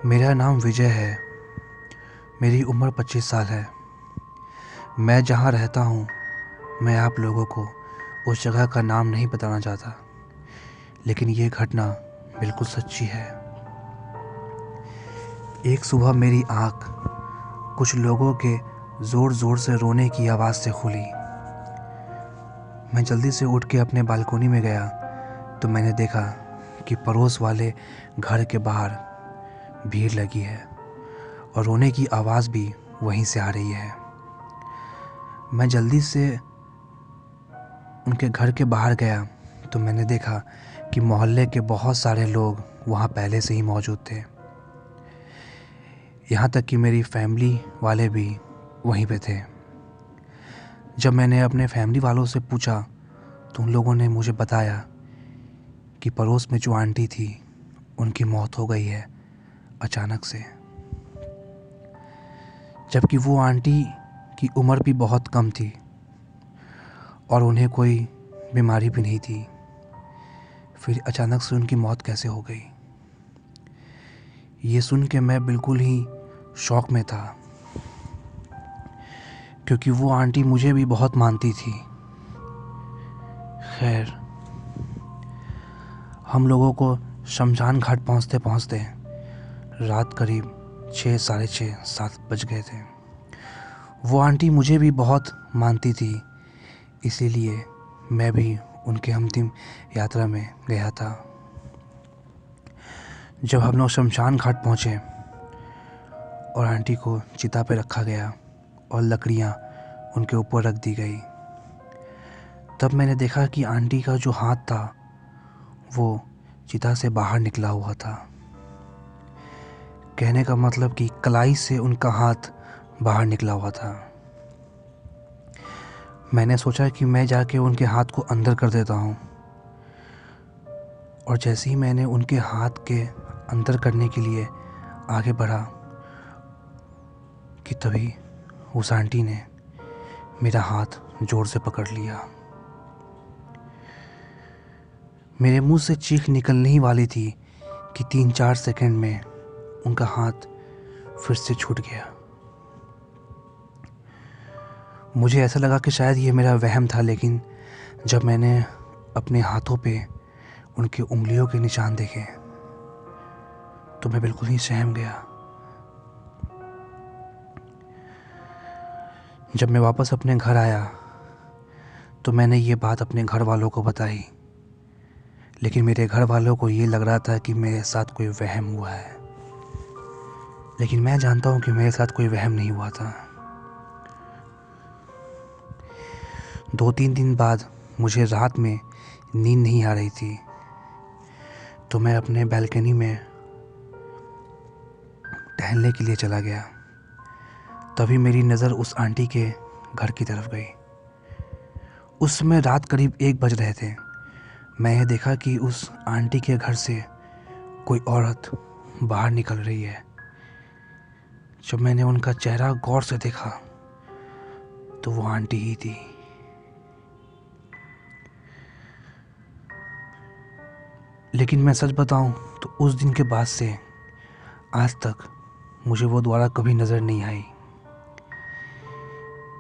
मेरा नाम विजय है। मेरी उम्र 25 साल है। मैं जहाँ रहता हूँ, मैं आप लोगों को उस जगह का नाम नहीं बताना चाहता, लेकिन ये घटना बिल्कुल सच्ची है। एक सुबह मेरी आँख कुछ लोगों के ज़ोर ज़ोर से रोने की आवाज़ से खुली। मैं जल्दी से उठ के अपने बालकोनी में गया तो मैंने देखा कि पड़ोस वाले घर के बाहर भीड़ लगी है और रोने की आवाज़ भी वहीं से आ रही है। मैं जल्दी से उनके घर के बाहर गया तो मैंने देखा कि मोहल्ले के बहुत सारे लोग वहाँ पहले से ही मौजूद थे। यहाँ तक कि मेरी फैमिली वाले भी वहीं पे थे। जब मैंने अपने फैमिली वालों से पूछा तो उन लोगों ने मुझे बताया कि पड़ोस में जो आंटी थी उनकी मौत हो गई है अचानक से, जबकि वो आंटी की उम्र भी बहुत कम थी और उन्हें कोई बीमारी भी नहीं थी। फिर अचानक से उनकी मौत कैसे हो गई, ये सुन के मैं बिल्कुल ही शॉक में था, क्योंकि वो आंटी मुझे भी बहुत मानती थी। खैर, हम लोगों को शमशान घाट पहुँचते पहुँचते रात करीब 6, साढ़े 6, 7 बज गए थे। वो आंटी मुझे भी बहुत मानती थी, इसीलिए मैं भी उनके अंतिम यात्रा में गया था। जब हम लोग शमशान घाट पहुँचे और आंटी को चिता पे रखा गया और लकड़ियाँ उनके ऊपर रख दी गई, तब मैंने देखा कि आंटी का जो हाथ था वो चिता से बाहर निकला हुआ था। कहने का मतलब कि कलाई से उनका हाथ बाहर निकला हुआ था। मैंने सोचा कि मैं जाके उनके हाथ को अंदर कर देता हूँ, और जैसे ही मैंने उनके हाथ के अंदर करने के लिए आगे बढ़ा कि तभी उस आंटी ने मेरा हाथ जोर से पकड़ लिया। मेरे मुंह से चीख निकलने ही वाली थी कि 3-4 सेकंड में उनका हाथ फिर से छूट गया। मुझे ऐसा लगा कि शायद ये मेरा वहम था, लेकिन जब मैंने अपने हाथों पे उनकी उंगलियों के निशान देखे तो मैं बिल्कुल ही सहम गया। जब मैं वापस अपने घर आया तो मैंने ये बात अपने घर वालों को बताई, लेकिन मेरे घर वालों को ये लग रहा था कि मेरे साथ कोई वहम हुआ है। लेकिन मैं जानता हूँ कि मेरे साथ कोई वहम नहीं हुआ था। 2-3 दिन बाद मुझे रात में नींद नहीं आ रही थी, तो मैं अपने बालकनी में टहलने के लिए चला गया। तभी मेरी नज़र उस आंटी के घर की तरफ गई। उस समय रात करीब 1 बज रहे थे। मैंने देखा कि उस आंटी के घर से कोई औरत बाहर निकल रही है। जब मैंने उनका चेहरा गौर से देखा तो वो आंटी ही थी। लेकिन मैं सच बताऊं तो उस दिन के बाद से आज तक मुझे वो दोबारा कभी नज़र नहीं आई।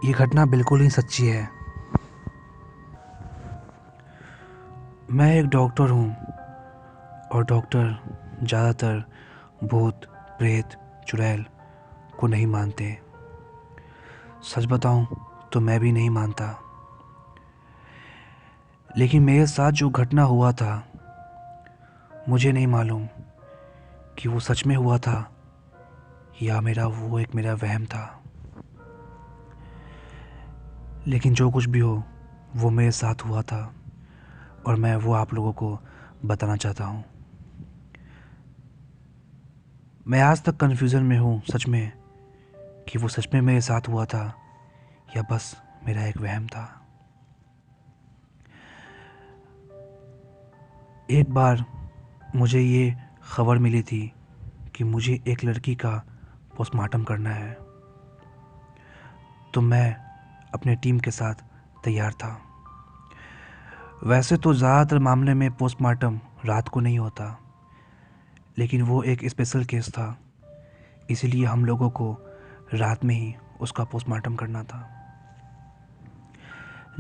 ये घटना बिल्कुल ही सच्ची है। मैं एक डॉक्टर हूँ और डॉक्टर ज़्यादातर भूत, प्रेत, चुड़ैल को नहीं मानते। सच बताऊं तो मैं भी नहीं मानता। लेकिन मेरे साथ जो घटना हुआ था, मुझे नहीं मालूम कि वो सच में हुआ था या मेरा वहम था। लेकिन जो कुछ भी हो वो मेरे साथ हुआ था और मैं वो आप लोगों को बताना चाहता हूँ। मैं आज तक कन्फ्यूज़न में हूँ सच में कि वो सच में मेरे साथ हुआ था या बस मेरा एक वहम था। एक बार मुझे ये खबर मिली थी कि मुझे एक लड़की का पोस्टमार्टम करना है, तो मैं अपने टीम के साथ तैयार था। वैसे तो ज़्यादातर मामले में पोस्टमार्टम रात को नहीं होता, लेकिन वो एक स्पेशल केस था इसीलिए हम लोगों को रात में ही उसका पोस्टमार्टम करना था।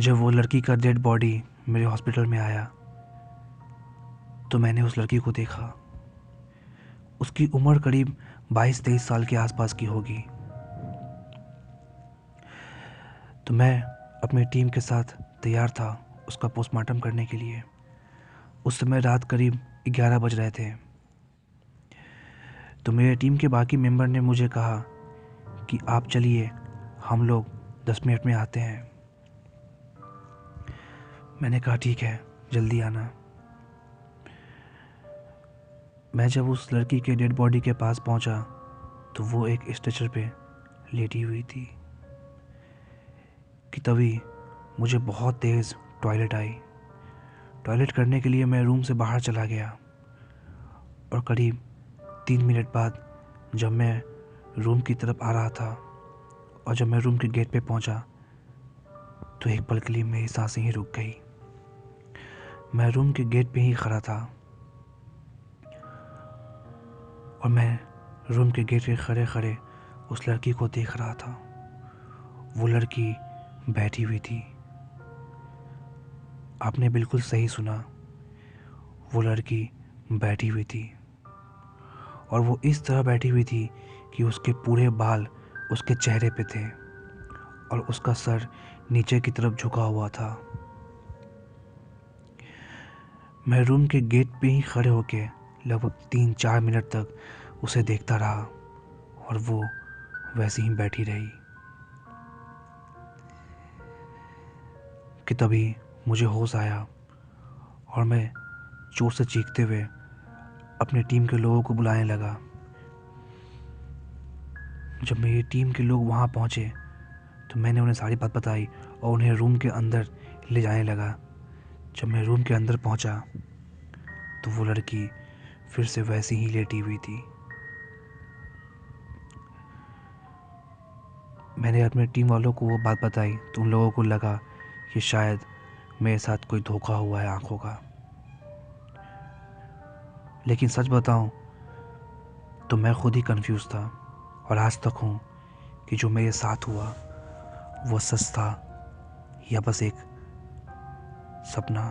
जब वो लड़की का डेड बॉडी मेरे हॉस्पिटल में आया तो मैंने उस लड़की को देखा। उसकी उम्र करीब 22-23 साल के आसपास की होगी। तो मैं अपनी टीम के साथ तैयार था उसका पोस्टमार्टम करने के लिए। उस समय रात करीब 11 बज रहे थे। तो मेरे टीम के बाकी मेंबर ने मुझे कहा कि आप चलिए, हम लोग 10 मिनट में आते हैं। मैंने कहा ठीक है, जल्दी आना। मैं जब उस लड़की के डेड बॉडी के पास पहुंचा तो वो एक स्ट्रेचर पे लेटी हुई थी कि तभी मुझे बहुत तेज़ टॉयलेट आई। टॉयलेट करने के लिए मैं रूम से बाहर चला गया और करीब 3 मिनट बाद जब मैं रूम की तरफ आ रहा था और जब मैं रूम के गेट पे पहुंचा तो एक पल के लिए मेरी सांसें ही रुक गई। मैं रूम के गेट पे ही खड़ा था और मैं रूम के गेट पे खड़े खड़े उस लड़की को देख रहा था। वो लड़की बैठी हुई थी। आपने बिल्कुल सही सुना, वो लड़की बैठी हुई थी और वो इस तरह बैठी हुई थी कि उसके पूरे बाल उसके चेहरे पे थे और उसका सर नीचे की तरफ झुका हुआ था। मैं रूम के गेट पे ही खड़े होके लगभग 3-4 मिनट तक उसे देखता रहा और वो वैसे ही बैठी रही कि तभी मुझे होश आया और मैं जोर से चीखते हुए अपने टीम के लोगों को बुलाने लगा। जब मेरी टीम के लोग वहाँ पहुँचे तो मैंने उन्हें सारी बात बताई और उन्हें रूम के अंदर ले जाने लगा। जब मैं रूम के अंदर पहुँचा तो वो लड़की फिर से वैसी ही लेटी हुई थी। मैंने अपने टीम वालों को वो बात बताई तो उन लोगों को लगा कि शायद मेरे साथ कोई धोखा हुआ है आंखों का। लेकिन सच बताऊं तो मैं खुद ही कंफ्यूज था और आज तक हूँ कि जो मेरे साथ हुआ वो सच था या बस एक सपना।